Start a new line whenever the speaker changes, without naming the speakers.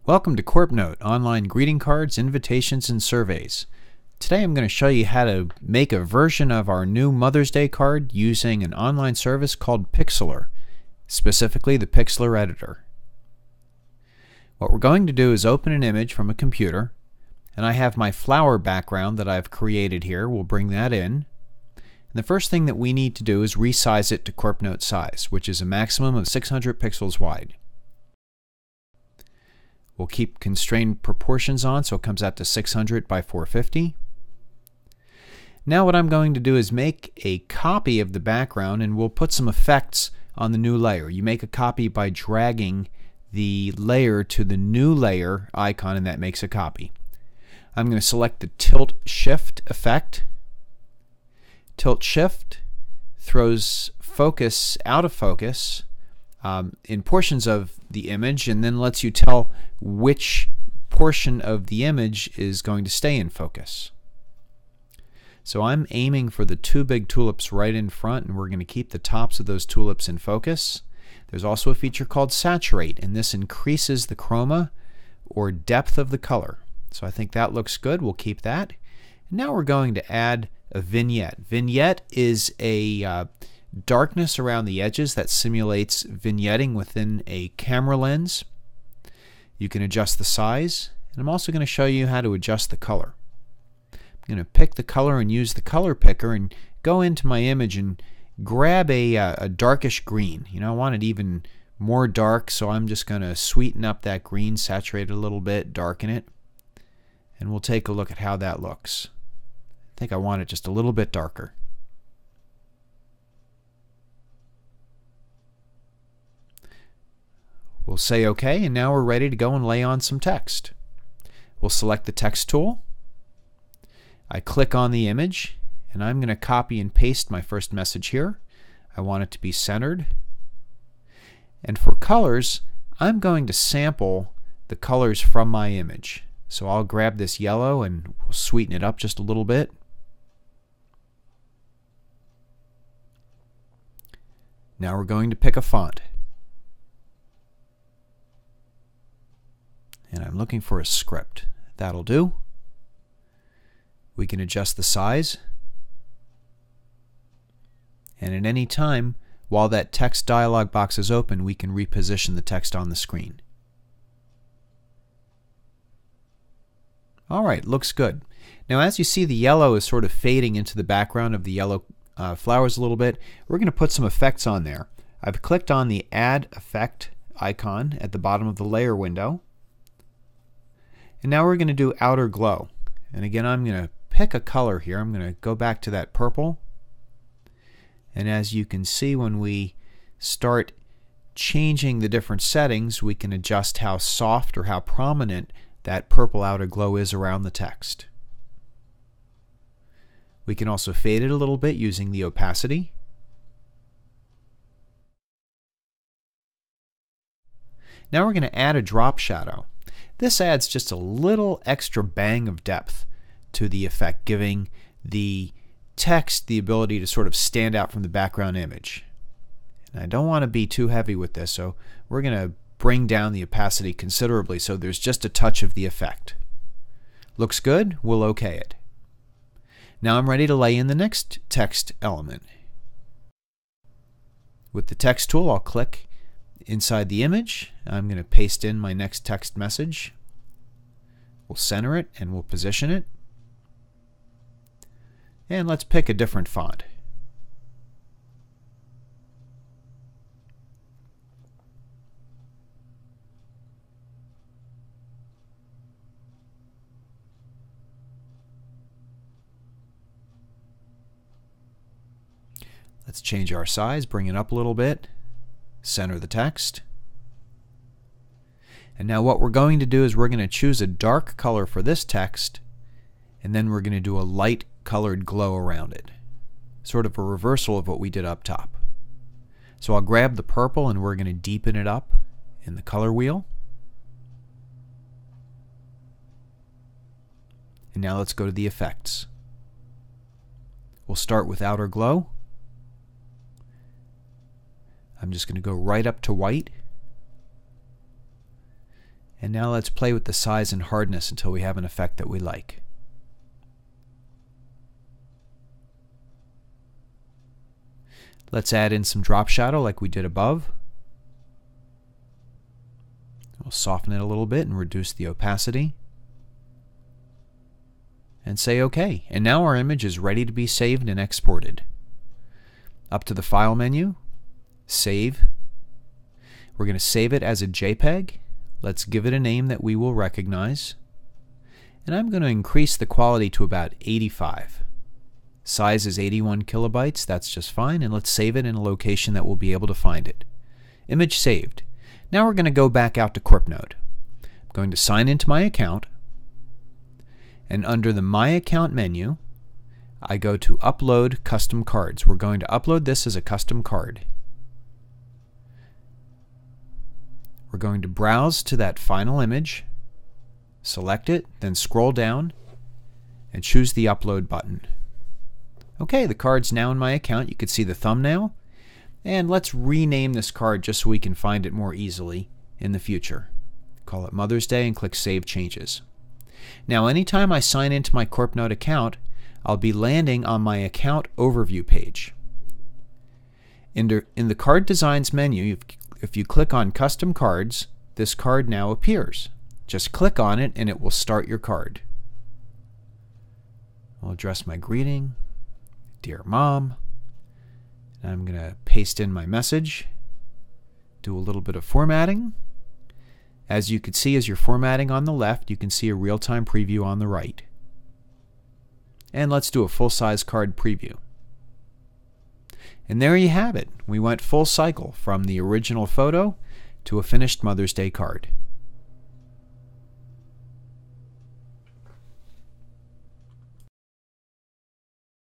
Welcome to CorpNote, online greeting cards, invitations, and surveys. Today I'm going to show you how to make a version of our new Mother's Day card using an online service called Pixlr, specifically the Pixlr Editor. What we're going to do is open an image from a computer, and I have my flower background that I've created here. We'll bring that in. And the first thing that we need to do is resize it to CorpNote size, which is a maximum of 600 pixels wide. We'll keep constrained proportions on so it comes out to 600 by 450. Now what I'm going to do is make a copy of the background, and we'll put some effects on the new layer. You make a copy by dragging the layer to the new layer icon, and that makes a copy. I'm going to select the tilt shift effect. Tilt shift throws focus out of focus in portions of the image, and then lets you tell which portion of the image is going to stay in focus. So I'm aiming for the two big tulips right in front, and we're going to keep the tops of those tulips in focus. There's also a feature called saturate, and this increases the chroma or depth of the color. So I think that looks good. We'll keep that. And now we're going to add a vignette. Vignette is a darkness around the edges that simulates vignetting within a camera lens. You can adjust the size, and I'm also going to show you how to adjust the color. I'm going to pick the color and use the color picker and go into my image and grab a darkish green. I want it even more dark, so I'm just going to sweeten up that green, saturate it a little bit, darken it, and we'll take a look at how that looks. I think I want it just a little bit darker. We'll say OK, and now we're ready to go and lay on some text. We'll select the text tool. I click on the image, and I'm going to copy and paste my first message here. I want it to be centered. And for colors, I'm going to sample the colors from my image. So I'll grab this yellow and we'll sweeten it up just a little bit. Now we're going to pick a font. And I'm looking for a script. That'll do. We can adjust the size. And at any time, while that text dialog box is open, we can reposition the text on the screen. Alright, looks good. Now as you see, the yellow is sort of fading into the background of the yellow flowers a little bit. We're going to put some effects on there. I've clicked on the Add Effect icon at the bottom of the layer window. And now we're going to do outer glow. And again, I'm going to pick a color here. I'm going to go back to that purple. And as you can see, when we start changing the different settings, we can adjust how soft or how prominent that purple outer glow is around the text. We can also fade it a little bit using the opacity. Now we're going to add a drop shadow. This adds just a little extra bang of depth to the effect, giving the text the ability to sort of stand out from the background image. And I don't want to be too heavy with this, so we're going to bring down the opacity considerably so there's just a touch of the effect. Looks good? We'll OK it. Now I'm ready to lay in the next text element. With the text tool, I'll click inside the image. I'm going to paste in my next text message. We'll center it and we'll position it. And let's pick a different font. Let's change our size, bring it up a little bit. Center the text. And now what we're going to do is we're going to choose a dark color for this text, and then we're going to do a light colored glow around it. Sort of a reversal of what we did up top. So I'll grab the purple and we're going to deepen it up in the color wheel. And now let's go to the effects. We'll start with outer glow. I'm just going to go right up to white. And now let's play with the size and hardness until we have an effect that we like. Let's add in some drop shadow like we did above. We'll soften it a little bit and reduce the opacity. And say OK. And now our image is ready to be saved and exported. Up to the File menu, Save. We're going to save it as a JPEG. Let's give it a name that we will recognize. And I'm going to increase the quality to about 85. Size is 81 kilobytes. That's just fine. And let's save it in a location that we'll be able to find it. Image saved. Now we're going to go back out to CorpNote. I'm going to sign into my account. And under the My Account menu, I go to Upload Custom Cards. We're going to upload this as a custom card. We're going to browse to that final image, select it, then scroll down and choose the Upload button. Okay, the card's now in my account. You can see the thumbnail. And let's rename this card just so we can find it more easily in the future. Call it Mother's Day and click Save Changes. Now anytime I sign into my CorpNote account, I'll be landing on my account overview page. In the Card Designs menu, if you click on Custom Cards, this card now appears. Just click on it and it will start your card. I'll address my greeting, Dear Mom. And I'm going to paste in my message, do a little bit of formatting. As you can see, as you're formatting on the left, you can see a real-time preview on the right. And let's do a full-size card preview. And there you have it. We went full cycle from the original photo to a finished Mother's Day card.